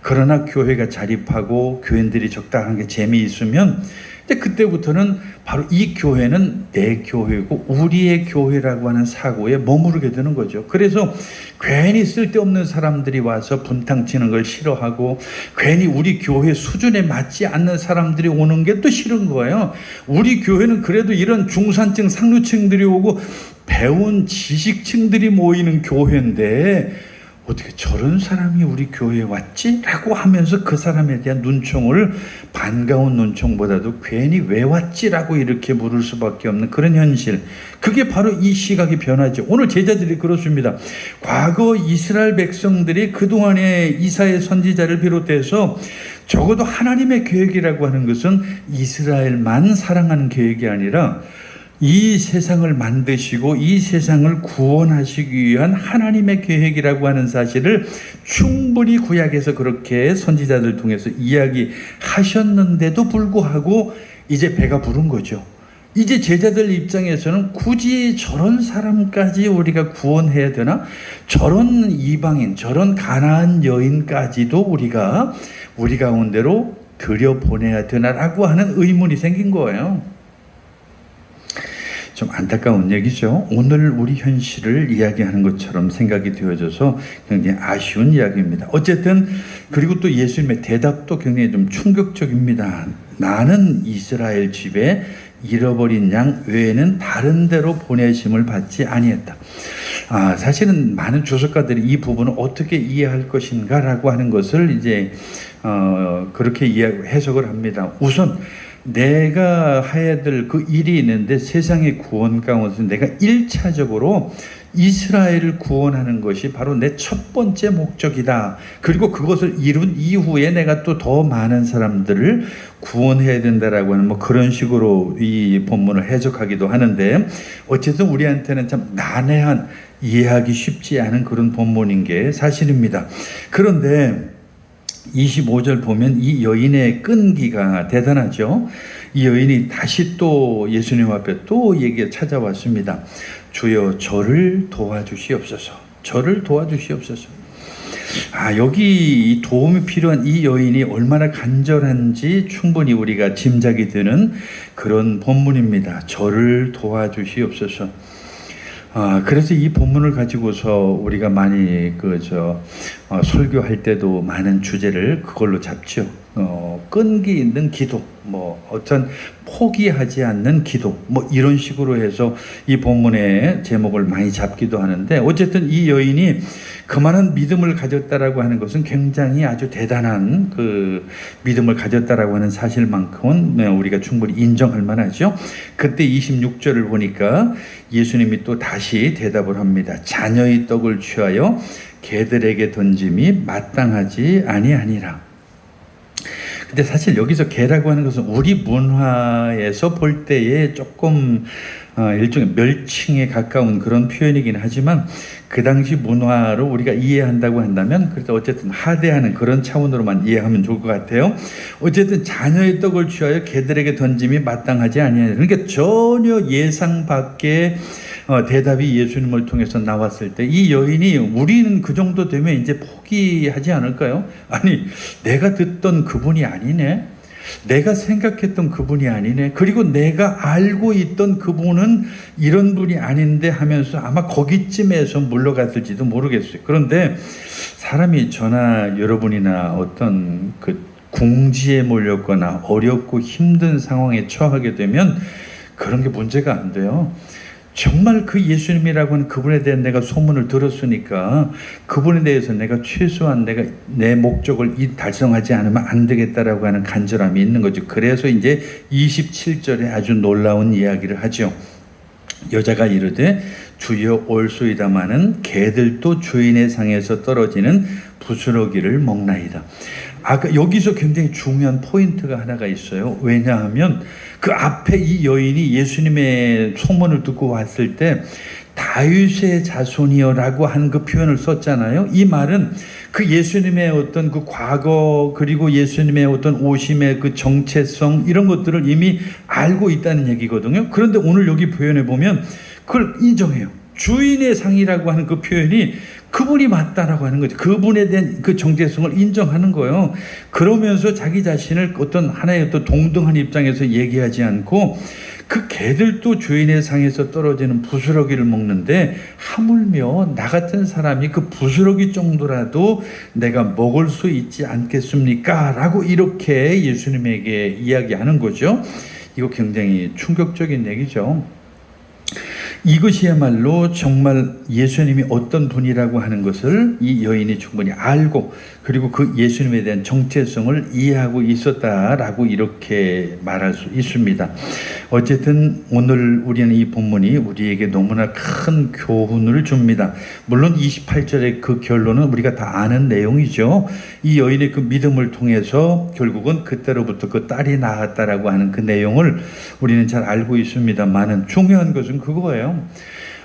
Speaker 1: 그러나 교회가 자립하고 교인들이 적당한 게 재미있으면 이제 그때부터는 바로 이 교회는 내 교회고 우리의 교회라고 하는 사고에 머무르게 되는 거죠. 그래서 괜히 쓸데없는 사람들이 와서 분탕치는 걸 싫어하고, 괜히 우리 교회 수준에 맞지 않는 사람들이 오는 게 또 싫은 거예요. 우리 교회는 그래도 이런 중산층 상류층들이 오고 배운 지식층들이 모이는 교회인데 어떻게 저런 사람이 우리 교회에 왔지? 라고 하면서 그 사람에 대한 눈총을 반가운 눈총보다도 괜히 왜 왔지? 라고 이렇게 물을 수밖에 없는 그런 현실. 그게 바로 이 시각의 변화죠. 오늘 제자들이 그렇습니다. 과거 이스라엘 백성들이 그동안의 이사야 선지자를 비롯해서 적어도 하나님의 계획이라고 하는 것은 이스라엘만 사랑하는 계획이 아니라 이 세상을 만드시고 이 세상을 구원하시기 위한 하나님의 계획이라고 하는 사실을 충분히 구약에서 그렇게 선지자들 통해서 이야기하셨는데도 불구하고 이제 배가 부른 거죠. 이제 제자들 입장에서는 굳이 저런 사람까지 우리가 구원해야 되나? 저런 이방인, 저런 가나안 여인까지도 우리가 우리 가운데로 들여보내야 되나라고 하는 의문이 생긴 거예요. 좀 안타까운 얘기죠. 오늘 우리 현실을 이야기하는 것처럼 생각이 되어져서 굉장히 아쉬운 이야기입니다. 어쨌든 그리고 또 예수님의 대답도 굉장히 좀 충격적입니다. 나는 이스라엘 집에 잃어버린 양 외에는 다른 데로 보내심을 받지 아니했다. 사실은 많은 주석가들이 이 부분을 어떻게 이해할 것인가라고 하는 것을 이제 그렇게 해석을 합니다. 우선 내가 해야 될 그 일이 있는데 세상의 구원 가운데서 내가 1차적으로 이스라엘을 구원하는 것이 바로 내 첫 번째 목적이다. 그리고 그것을 이룬 이후에 내가 또 더 많은 사람들을 구원해야 된다라고 하는 뭐 그런 식으로 이 본문을 해석하기도 하는데, 어쨌든 우리한테는 참 난해한, 이해하기 쉽지 않은 그런 본문인 게 사실입니다. 그런데 25절 보면 이 여인의 끈기가 대단하죠. 이 여인이 다시 또 예수님 앞에 또 얘기에 찾아왔습니다. 주여 저를 도와주시옵소서. 저를 도와주시옵소서. 여기 이 도움이 필요한 이 여인이 얼마나 간절한지 충분히 우리가 짐작이 되는 그런 본문입니다. 저를 도와주시옵소서. 그래서 이 본문을 가지고서 우리가 많이 설교할 때도 많은 주제를 그걸로 잡죠. 끈기 있는 기도, 어떤 포기하지 않는 기도, 이런 식으로 해서 이 본문의 제목을 많이 잡기도 하는데, 어쨌든 이 여인이 그만한 믿음을 가졌다라고 하는 것은 굉장히 아주 대단한 그 믿음을 가졌다라고 하는 사실만큼은 우리가 충분히 인정할 만하죠. 그때 26절을 보니까 예수님이 또 다시 대답을 합니다. 자녀의 떡을 취하여 개들에게 던짐이 마땅하지 아니하니라. 근데 사실 여기서 개라고 하는 것은 우리 문화에서 볼 때에 조금 일종의 멸칭에 가까운 그런 표현이긴 하지만, 그 당시 문화로 우리가 이해한다고 한다면 그래도 어쨌든 하대하는 그런 차원으로만 이해하면 좋을 것 같아요. 어쨌든 자녀의 떡을 취하여 개들에게 던짐이 마땅하지 아니하니라. 그러니까 전혀 예상 밖의 대답이 예수님을 통해서 나왔을 때 이 여인이 우리는 그 정도 되면 이제 포기하지 않을까요? 아니, 내가 듣던 그분이 아니네. 내가 생각했던 그분이 아니네. 그리고 내가 알고 있던 그분은 이런 분이 아닌데 하면서 아마 거기쯤에서 물러갔을지도 모르겠어요. 그런데 사람이 저나 여러분이나 어떤 그 궁지에 몰렸거나 어렵고 힘든 상황에 처하게 되면 그런 게 문제가 안 돼요. 정말 그 예수님이라고 하는 그분에 대한 내가 소문을 들었으니까 그분에 대해서 내가 최소한 내 목적을 달성하지 않으면 안 되겠다라고 하는 간절함이 있는 거죠. 그래서 이제 27절에 아주 놀라운 이야기를 하죠. 여자가 이르되 주여 올소이다마는 개들도 주인의 상에서 떨어지는 부스러기를 먹나이다. 여기서 굉장히 중요한 포인트가 하나가 있어요. 왜냐하면 그 앞에 이 여인이 예수님의 소문을 듣고 왔을 때 다윗의 자손이여라고 한 그 표현을 썼잖아요. 이 말은 그 예수님의 어떤 그 과거, 그리고 예수님의 어떤 오심의 그 정체성, 이런 것들을 이미 알고 있다는 얘기거든요. 그런데 오늘 여기 표현해 보면 그걸 인정해요. 주인의 상이라고 하는 그 표현이 그분이 맞다라고 하는 거죠. 그분에 대한 그 정체성을 인정하는 거예요. 그러면서 자기 자신을 어떤 하나의 어떤 동등한 입장에서 얘기하지 않고, 그 개들도 주인의 상에서 떨어지는 부스러기를 먹는데 하물며 나 같은 사람이 그 부스러기 정도라도 내가 먹을 수 있지 않겠습니까? 라고 이렇게 예수님에게 이야기하는 거죠. 이거 굉장히 충격적인 얘기죠. 이것이야말로 정말 예수님이 어떤 분이라고 하는 것을 이 여인이 충분히 알고, 그리고 그 예수님에 대한 정체성을 이해하고 있었다라고 이렇게 말할 수 있습니다. 어쨌든 오늘 우리는 이 본문이 우리에게 너무나 큰 교훈을 줍니다. 물론 28절의 그 결론은 우리가 다 아는 내용이죠. 이 여인의 그 믿음을 통해서 결국은 그때로부터 그 딸이 낳았다라고 하는 그 내용을 우리는 잘 알고 있습니다만은, 중요한 것은 그거예요.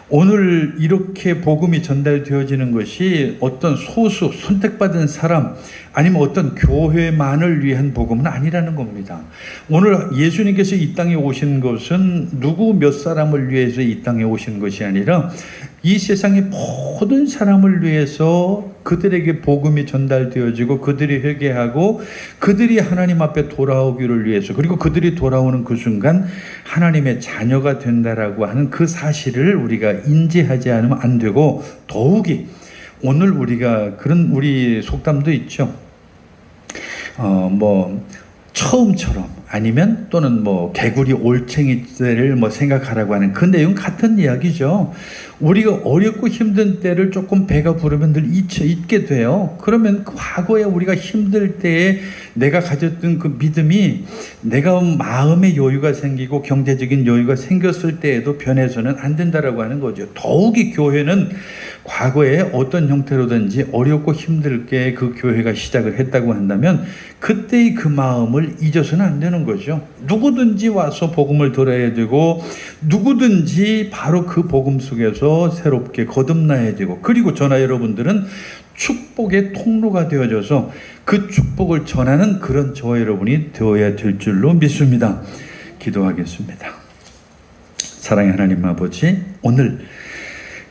Speaker 1: 오늘 이렇게 복음이 전달되어지는 것이 어떤 소수 선택받은 사람, 아니면 어떤 교회만을 위한 복음은 아니라는 겁니다. 오늘 예수님께서 이 땅에 오신 것은 누구 몇 사람을 위해서 이 땅에 오신 것이 아니라 이 세상의 모든 사람을 위해서 그들에게 복음이 전달되어지고, 그들이 회개하고 그들이 하나님 앞에 돌아오기를 위해서, 그리고 그들이 돌아오는 그 순간 하나님의 자녀가 된다라고 하는 그 사실을 우리가 인지하지 않으면 안 되고, 더욱이 오늘 우리가 그런 우리 속담도 있죠. 처음처럼, 아니면 또는 개구리 올챙이 때를 생각하라고 하는 그 내용 같은 이야기죠. 우리가 어렵고 힘든 때를 조금 배가 부르면 늘 잊게 돼요. 그러면 과거에 우리가 힘들 때에 내가 가졌던 그 믿음이 내가 마음의 여유가 생기고 경제적인 여유가 생겼을 때에도 변해서는 안 된다라고 하는 거죠. 더욱이 교회는 과거에 어떤 형태로든지 어렵고 힘들게 그 교회가 시작을 했다고 한다면 그때의 그 마음을 잊어서는 안 되는 거죠. 누구든지 와서 복음을 들어야 되고, 누구든지 바로 그 복음 속에서 새롭게 거듭나야 되고, 그리고 저나 여러분들은 축복의 통로가 되어져서 그 축복을 전하는 그런 저와 여러분이 되어야 될 줄로 믿습니다. 기도하겠습니다. 사랑의 하나님 아버지, 오늘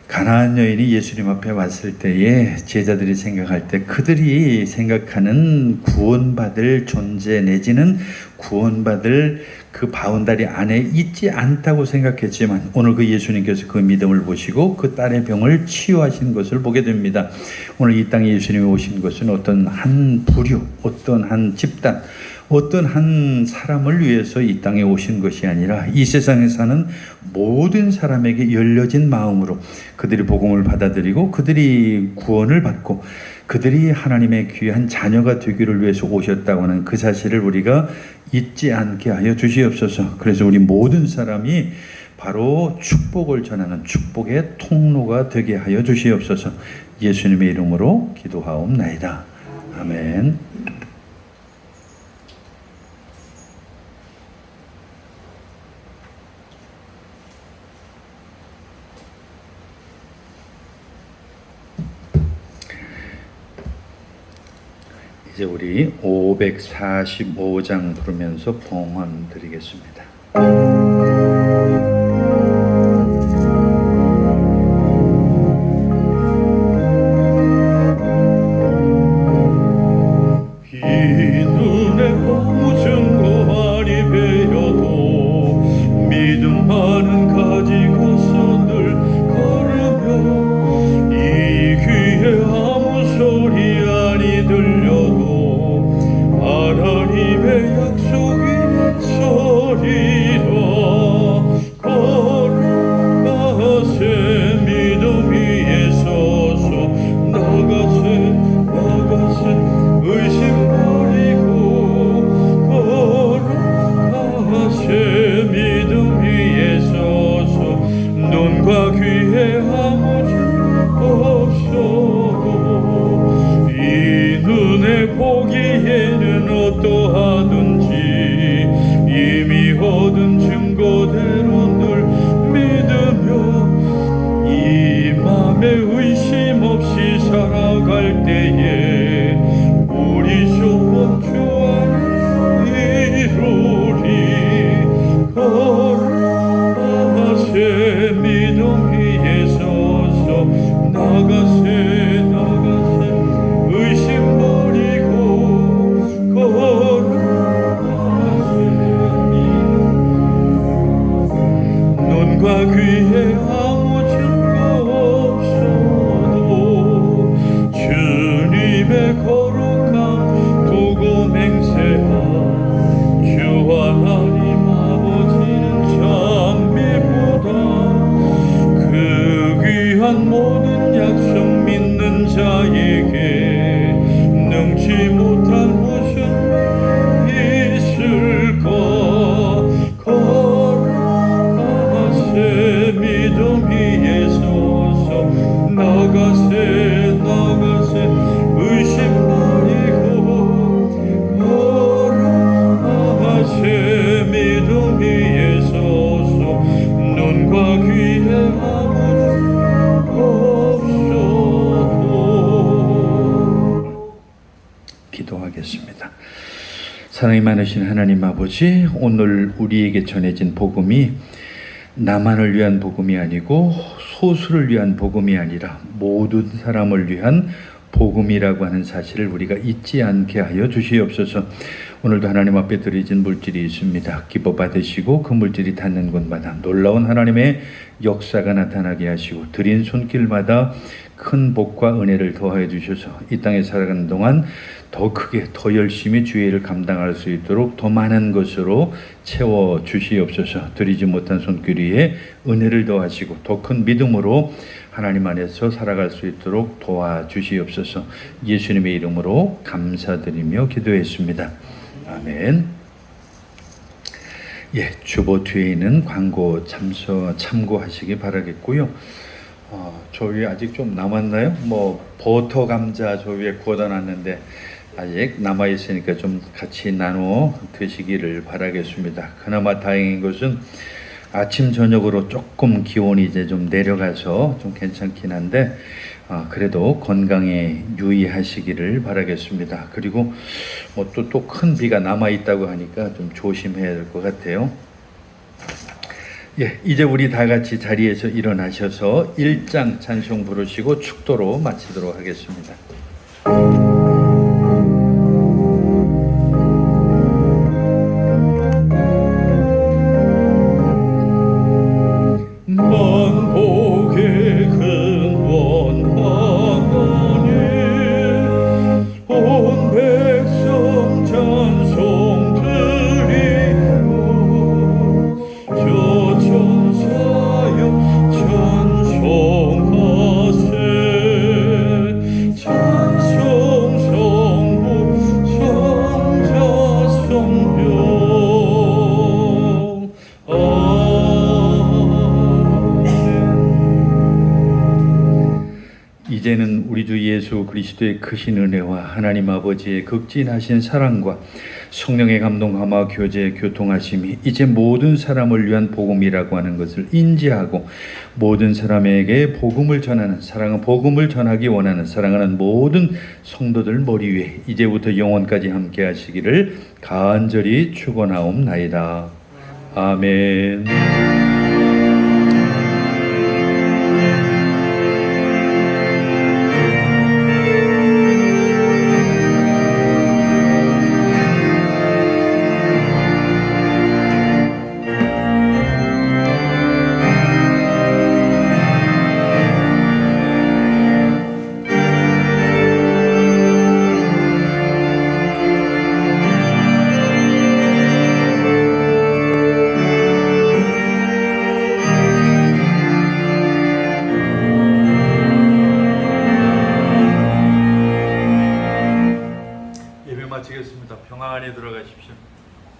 Speaker 1: 가나안 여인이 예수님 앞에 왔을 때에 제자들이 생각할 때 그들이 생각하는 구원받을 존재 내지는 구원받을 그 바운다리 안에 있지 않다고 생각했지만, 오늘 그 예수님께서 그 믿음을 보시고 그 딸의 병을 치유하신 것을 보게 됩니다. 오늘 이 땅에 예수님이 오신 것은 어떤 한 부류, 어떤 한 집단, 어떤 한 사람을 위해서 이 땅에 오신 것이 아니라 이 세상에 사는 모든 사람에게 열려진 마음으로 그들이 복음을 받아들이고 그들이 구원을 받고 그들이 하나님의 귀한 자녀가 되기를 위해서 오셨다고 하는 그 사실을 우리가 잊지 않게 하여 주시옵소서. 그래서 우리 모든 사람이 바로 축복을 전하는 축복의 통로가 되게 하여 주시옵소서. 예수님의 이름으로 기도하옵나이다. 아멘. 이제 우리 545장 부르면서 봉헌 드리겠습니다. 나가세 나가세 의심 버리고 걸어가세 눈과 귀에 아무 증거 없어도 주님의 거룩함 두고 맹세하 주 하나님 아버지는 장미보다 그 귀한 모든 약속 믿는 자에게 능치 못한 무슨 있을까 걸어가세 믿음 위에 서서 나가세 나가세 의심 버리고 걸어가세 믿음 위에 서서 눈과 귀에 아무 없어도. 기도하겠습니다. 사랑이 많으신 하나님 아버지, 오늘 우리에게 전해진 복음이 나만을 위한 복음이 아니고 소수를 위한 복음이 아니라 모든 사람을 위한 복음이라고 하는 사실을 우리가 잊지 않게 하여 주시옵소서. 오늘도 하나님 앞에 드려진 물질이 있습니다. 기뻐 받으시고 그 물질이 닿는 곳마다 놀라운 하나님의 역사가 나타나게 하시고 드린 손길마다 큰 복과 은혜를 더하여 주셔서 이 땅에 살아가는 동안 더 크게 더 열심히 주의 일을 감당할 수 있도록 더 많은 것으로 채워 주시옵소서. 드리지 못한 손길 위에 은혜를 더하시고 더 큰 믿음으로 하나님 안에서 살아갈 수 있도록 도와주시옵소서. 예수님의 이름으로 감사드리며 기도했습니다. 아멘. 예, 주보 뒤에 있는 광고 참고하시기 바라겠고요. 저 위에 아직 좀 남았나요? 버터 감자 저 위에 구워다 놨는데 아직 남아 있으니까 좀 같이 나누어 드시기를 바라겠습니다. 그나마 다행인 것은 아침 저녁으로 조금 기온이 이제 좀 내려가서 좀 괜찮긴 한데 그래도 건강에 유의하시기를 바라겠습니다. 그리고 또 큰 비가 남아 있다고 하니까 좀 조심해야 될 것 같아요. 예, 이제 우리 다 같이 자리에서 일어나셔서 1장 찬송 부르시고 축도로 마치도록 하겠습니다. 만복의 근원 하나님 온 백성 찬송 드리고 저 천사여 찬송하세 찬송 성부 성자 성령 이제는 우리 주 예수 그리스도의 크신 은혜와 하나님 아버지의 극진하신 사랑과 성령의 감동함과 교제 교통하심이 이제 모든 사람을 위한 복음이라고 하는 것을 인지하고 모든 사람에게 복음을 전하는 복음을 전하기 원하는 사랑하는 모든 성도들 머리 위에 이제부터 영원까지 함께 하시기를 간절히 축원하옵나이다. 아멘.